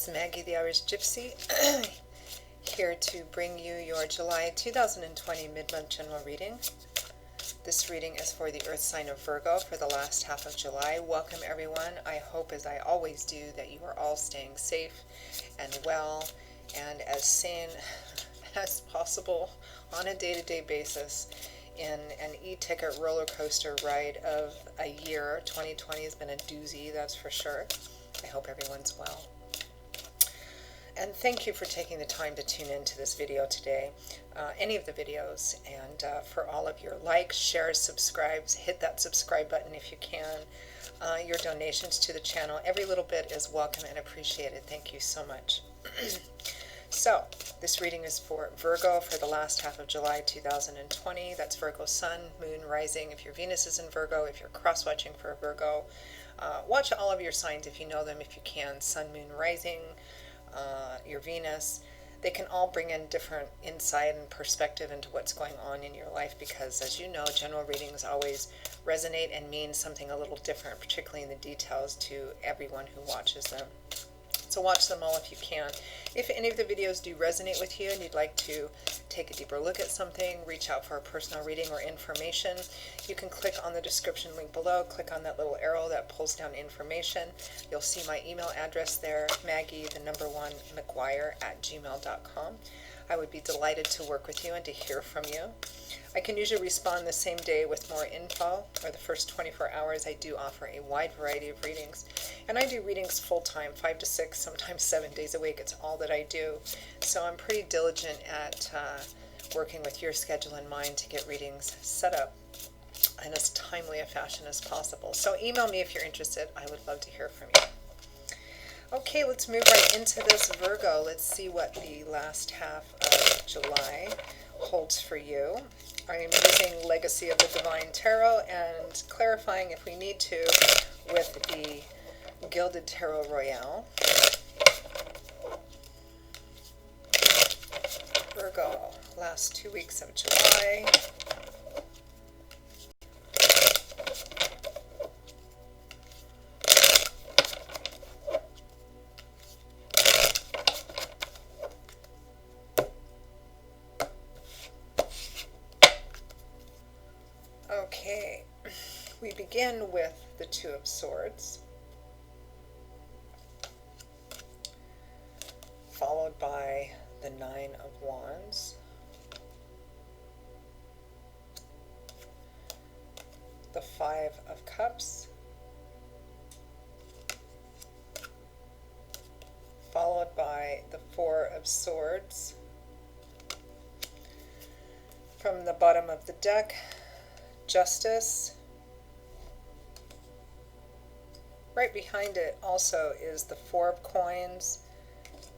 It's Maggie the Irish Gypsy here to bring you your July 2020 mid-month general reading. This reading is for the Earth sign of Virgo for the last half of July. Welcome everyone. I hope, as I always do, that you are all staying safe and well and as sane as possible on a day-to-day basis in an e-ticket roller coaster ride of a year. 2020 has been a doozy, that's for sure. I hope everyone's well. And thank you for taking the time to tune into this video today, any of the videos, and for all of your likes, shares, subscribes. Hit that subscribe button if you can. Your donations to the channel, every little bit is welcome and appreciated. Thank you so much. So, this reading is for Virgo for the last half of July 2020. That's Virgo Sun, Moon, Rising. If your Venus is in Virgo, if you're cross-watching for Virgo, watch all of your signs if you know them, if you can. Sun, Moon, Rising, your Venus. They can all bring in different insight and perspective into what's going on in your life because, as you know, general readings always resonate and mean something a little different, particularly in the details, to everyone who watches them. So watch them all if you can. If any of the videos do resonate with you and you'd like to take a deeper look at something, reach out for a personal reading or information, you can click on the description link below, click on that little arrow that pulls down information. You'll see my email address there, Maggie1McGuire@gmail.com. I would be delighted to work with you and to hear from you. I can usually respond the same day with more info, or the first 24 hours. I do offer a wide variety of readings, and I do readings full-time, 5 to 6, sometimes 7 days a week. It's all that I do, so I'm pretty diligent at working with your schedule in mind to get readings set up in as timely a fashion as possible. So email me if you're interested. I would love to hear from you. Okay, let's move right into this, Virgo. Let's see what the last half of July holds for you. I'm using Legacy of the Divine Tarot and clarifying if we need to with the Gilded Tarot Royale. Virgo, last 2 weeks of July. Okay, we begin with the Two of Swords, followed by the Nine of Wands, the Five of Cups, followed by the Four of Swords. From the bottom of the deck, Justice. Right behind it also is the Four of Coins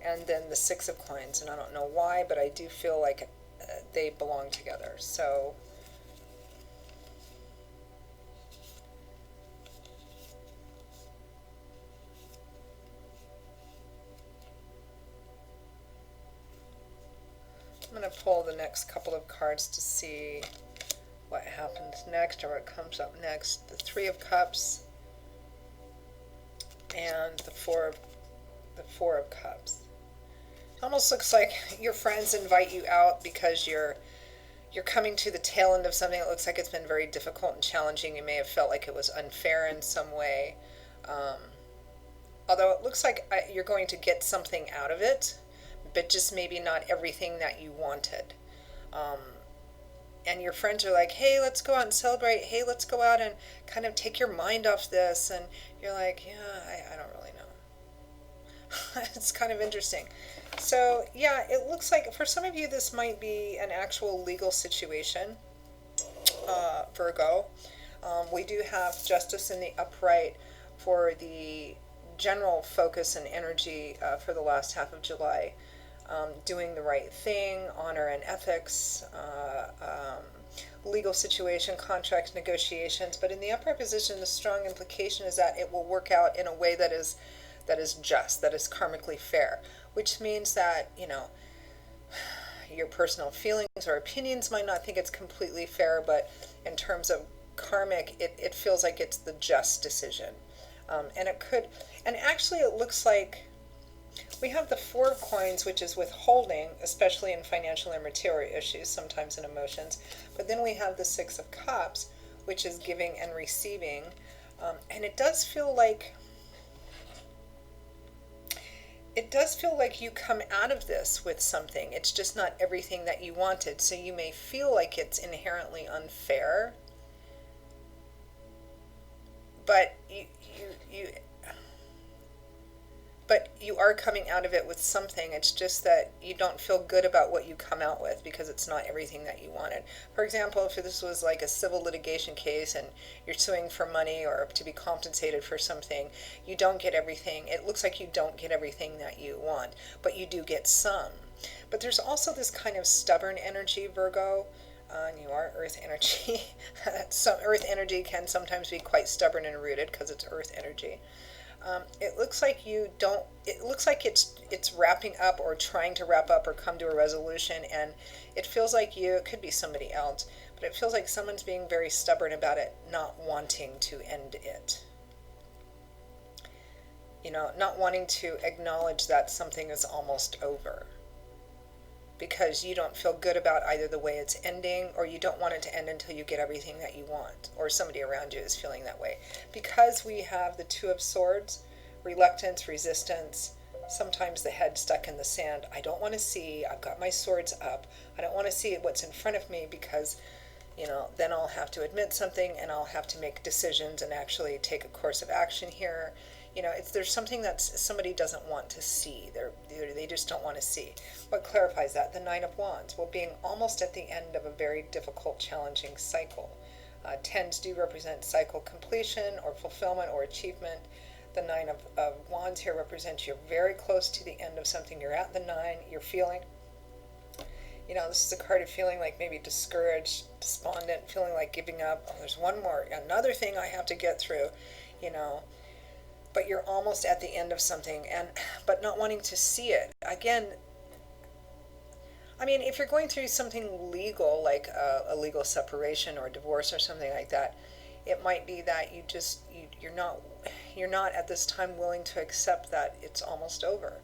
and then the Six of Coins, and I don't know why, but I do feel like they belong together. So I'm going to pull the next couple of cards to see what happens next, or what comes up next. The Three of Cups and the Four of Cups. It almost looks like your friends invite you out because you're coming to the tail end of something that looks like it's been very difficult and challenging. You may have felt like it was unfair in some way. Although it looks like you're going to get something out of it, but just maybe not everything that you wanted. And your friends are like, hey, let's go out and celebrate. Hey, let's go out and kind of take your mind off this. And you're like, yeah, I don't really know. It's kind of interesting. So, yeah, it looks like for some of you this might be an actual legal situation, Virgo. We do have Justice in the upright for the general focus and energy for the last half of July. Doing the right thing, honor and ethics, legal situation, contract negotiations. But in the upright position, the strong implication is that it will work out in a way that is just, that is karmically fair, which means that, you know, your personal feelings or opinions might not think it's completely fair, but in terms of karmic, it feels like it's the just decision. And it could, and actually it looks like We have the Four of Coins, which is withholding, especially in financial and material issues, sometimes in emotions. But then we have the Six of Cups, which is giving and receiving. And it does feel like you come out of this with something. It's just not everything that you wanted. So you may feel like it's inherently unfair, but you but you are coming out of it with something. It's just that you don't feel good about what you come out with because it's not everything that you wanted. For example, if this was like a civil litigation case and you're suing for money or to be compensated for something, you don't get everything. It looks like you don't get everything that you want, but you do get some. But there's also this kind of stubborn energy, Virgo. And you are earth energy. Some earth energy can sometimes be quite stubborn and rooted because it's earth energy. It looks like you don't. It looks like it's wrapping up or trying to wrap up or come to a resolution, and it feels like you. It could be somebody else, but it feels like someone's being very stubborn about it, not wanting to end it. Not wanting to acknowledge that something is almost over because you don't feel good about either the way it's ending or you don't want it to end until you get everything that you want, or somebody around you is feeling that way. Because we have the Two of Swords, reluctance, resistance, sometimes the head stuck in the sand. I don't want to see, I've got my swords up, I don't want to see what's in front of me because then I'll have to admit something and I'll have to make decisions and actually take a course of action here. There's something that somebody doesn't want to see. They just don't want to see. What clarifies that? The Nine of Wands. Well, being almost at the end of a very difficult, challenging cycle. Tens do represent cycle completion or fulfillment or achievement. The Nine of Wands here represents you're very close to the end of something. You're at the nine. You're feeling, this is a card of feeling like maybe discouraged, despondent, feeling like giving up. Oh, there's another thing I have to get through, but you're almost at the end of something, but not wanting to see it. Again, I mean, if you're going through something legal, like a legal separation or divorce or something like that, it might be that you're not at this time willing to accept that it's almost over.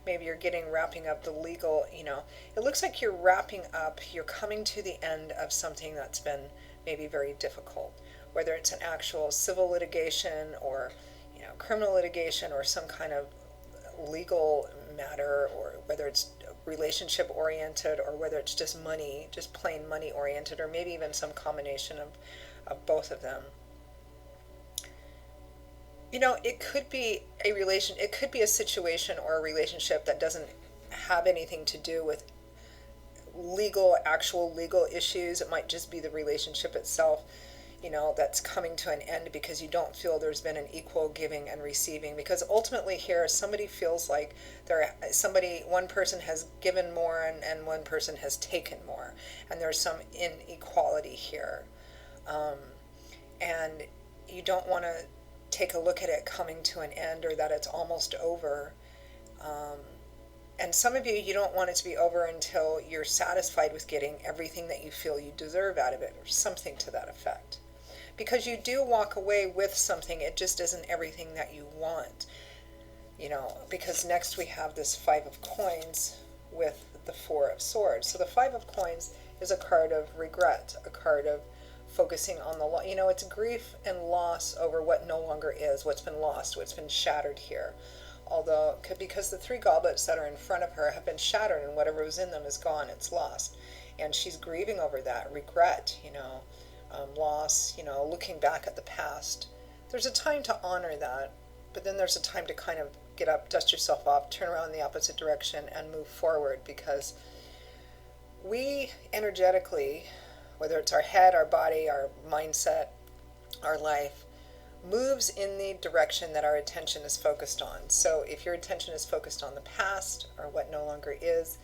Maybe you're wrapping up the legal, it looks like you're wrapping up, you're coming to the end of something that's been maybe very difficult, whether it's an actual civil litigation or criminal litigation or some kind of legal matter, or whether it's relationship oriented or whether it's just money, just plain money oriented, or maybe even some combination of both of them. It could be it could be a situation or a relationship that doesn't have anything to do with actual legal issues. It might just be the relationship itself, that's coming to an end because you don't feel there's been an equal giving and receiving. Because ultimately here, somebody feels like one person has given more and one person has taken more, and there's some inequality here, and you don't want to take a look at it coming to an end or that it's almost over. And some of you don't want it to be over until you're satisfied with getting everything that you feel you deserve out of it, or something to that effect. Because you do walk away with something, it just isn't everything that you want. Because next we have this Five of Coins with the Four of Swords. So the Five of Coins is a card of regret, a card of focusing on the it's grief and loss over what no longer is, what's been lost, what's been shattered here. Although, because the three goblets that are in front of her have been shattered and whatever was in them is gone, it's lost. And she's grieving over that, regret, loss, looking back at the past. There's a time to honor that, but then there's a time to kind of get up, dust yourself off, turn around in the opposite direction and move forward, because we energetically, whether it's our head, our body, our mindset, our life, moves in the direction that our attention is focused on. So if your attention is focused on the past or what no longer is,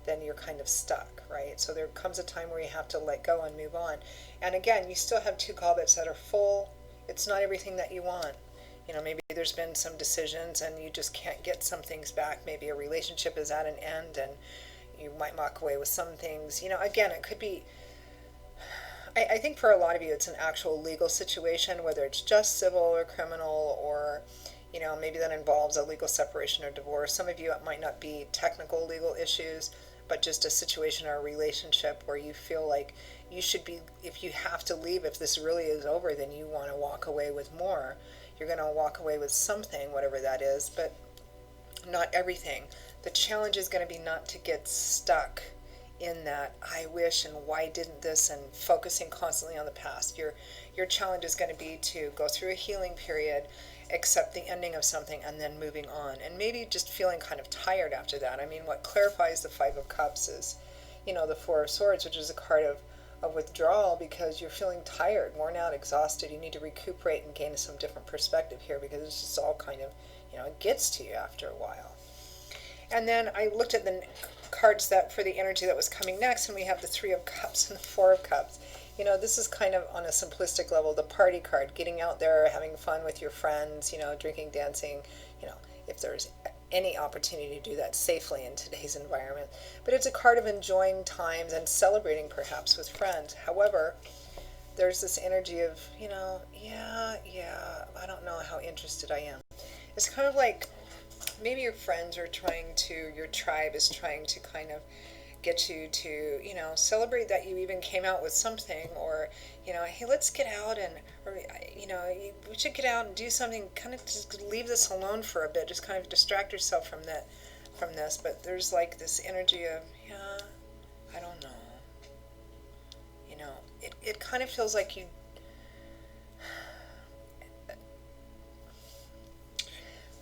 then you're kind of stuck, right? So there comes a time where you have to let go and move on. And again, you still have two goblets that are full. It's not everything that you want. Maybe there's been some decisions and you just can't get some things back. Maybe a relationship is at an end and you might walk away with some things. Again, it could be, I think for a lot of you it's an actual legal situation, whether it's just civil or criminal, or maybe that involves a legal separation or divorce. Some of you, it might not be technical legal issues, but just a situation or a relationship where you feel like you should be, if you have to leave, if this really is over, then you want to walk away with more. You're going to walk away with something, whatever that is, but not everything. The challenge is going to be not to get stuck in that I wish and why didn't this and focusing constantly on the past. Your challenge is going to be to go through a healing period, accept the ending of something, and then moving on. And maybe just feeling kind of tired after that. I mean, what clarifies the Five of Cups is, the Four of Swords, which is a card of withdrawal, because you're feeling tired, worn out, exhausted. You need to recuperate and gain some different perspective here, because it's just all kind of, it gets to you after a while. And then I looked at the cards that for the energy that was coming next, and we have the Three of Cups and the Four of Cups. This is kind of on a simplistic level, the party card, getting out there, having fun with your friends, drinking, dancing, if there's any opportunity to do that safely in today's environment. But it's a card of enjoying times and celebrating perhaps with friends. However, there's this energy of, I don't know how interested I am. It's kind of like maybe your friends are your tribe is trying to kind of get you to, celebrate that you even came out with something, or, hey, let's get out or, we should get out and do something, kind of just leave this alone for a bit, just kind of distract yourself from this. But there's like this energy of, I don't know. It kind of feels like you,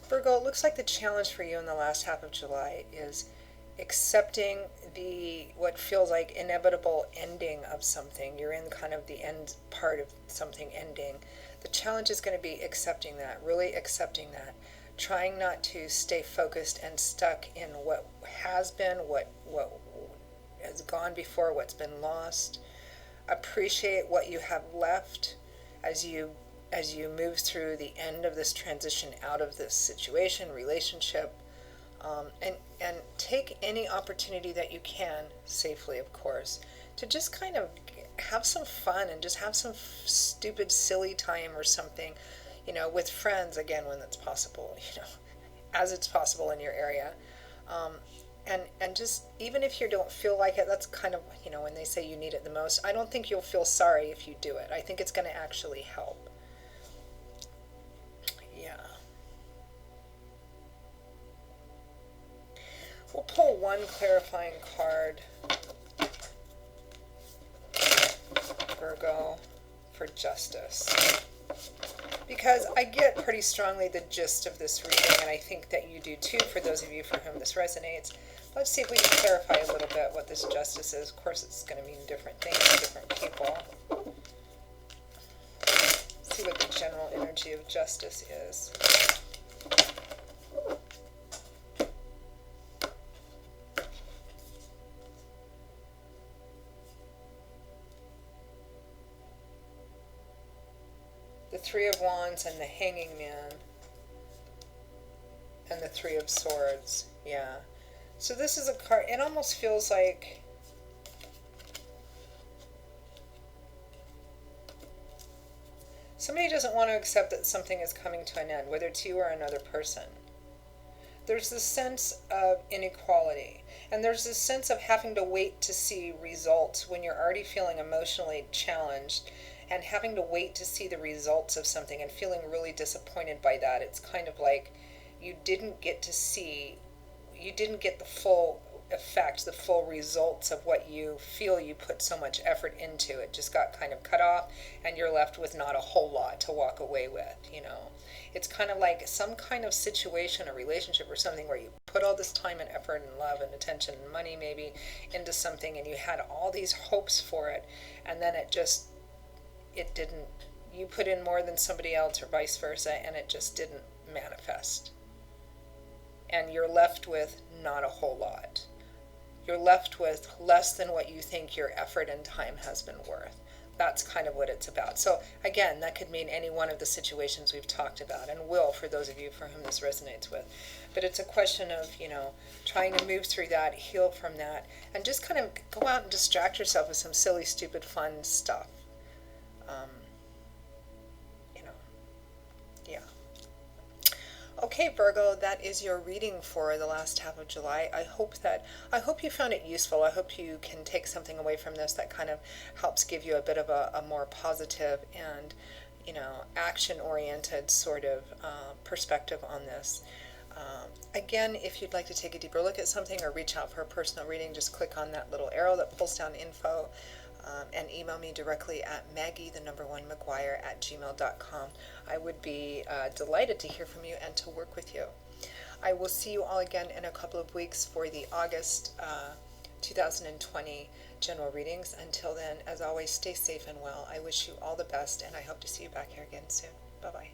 Virgo, it looks like the challenge for you in the last half of July is accepting what feels like inevitable ending of something. You're in kind of the end part of something ending. The challenge is going to be accepting that, really accepting that, trying not to stay focused and stuck in what has been, what has gone before, what's been lost. Appreciate what you have left as you move through the end of this transition out of this situation, relationship, and take any opportunity that you can, safely of course, to just kind of have some fun and just have some stupid, silly time or something, with friends, again, when that's possible, as it's possible in your area. And just, even if you don't feel like it, that's kind of, when they say you need it the most, I don't think you'll feel sorry if you do it. I think it's going to actually help. Yeah. We'll pull one clarifying card, Virgo, for justice. Because I get pretty strongly the gist of this reading, and I think that you do too, for those of you for whom this resonates. Let's see if we can clarify a little bit what this justice is. Of course, it's going to mean different things to different people. Let's see what the general energy of justice is. The Three of Wands and the Hanging Man and the Three of Swords. Yeah. So this is a card, it almost feels like somebody doesn't want to accept that something is coming to an end, whether it's you or another person. There's this sense of inequality, and there's this sense of having to wait to see results when you're already feeling emotionally challenged, and having to wait to see the results of something and feeling really disappointed by that. It's kind of like you didn't get the full effect, the full results of what you feel you put so much effort into. It just got kind of cut off, and you're left with not a whole lot to walk away with, It's kind of like some kind of situation, a relationship or something, where you put all this time and effort and love and attention and money maybe into something, and you had all these hopes for it, and then it didn't, you put in more than somebody else or vice versa, and it just didn't manifest. And you're left with not a whole lot. You're left with less than what you think your effort and time has been worth. That's kind of what it's about. So again, that could mean any one of the situations we've talked about, and will for those of you for whom this resonates with. But it's a question of, trying to move through that, heal from that, and just kind of go out and distract yourself with some silly, stupid, fun stuff. Yeah. Okay, Virgo, that is your reading for the last half of July. I hope you found it useful. I hope you can take something away from this that kind of helps give you a bit of a more positive and, action-oriented sort of perspective on this. Again, if you'd like to take a deeper look at something or reach out for a personal reading, just click on that little arrow that pulls down info, and email me directly at Maggie1McGuire@gmail.com. I would be delighted to hear from you and to work with you. I will see you all again in a couple of weeks for the August 2020 general readings. Until then, as always, stay safe and well. I wish you all the best, and I hope to see you back here again soon. Bye-bye.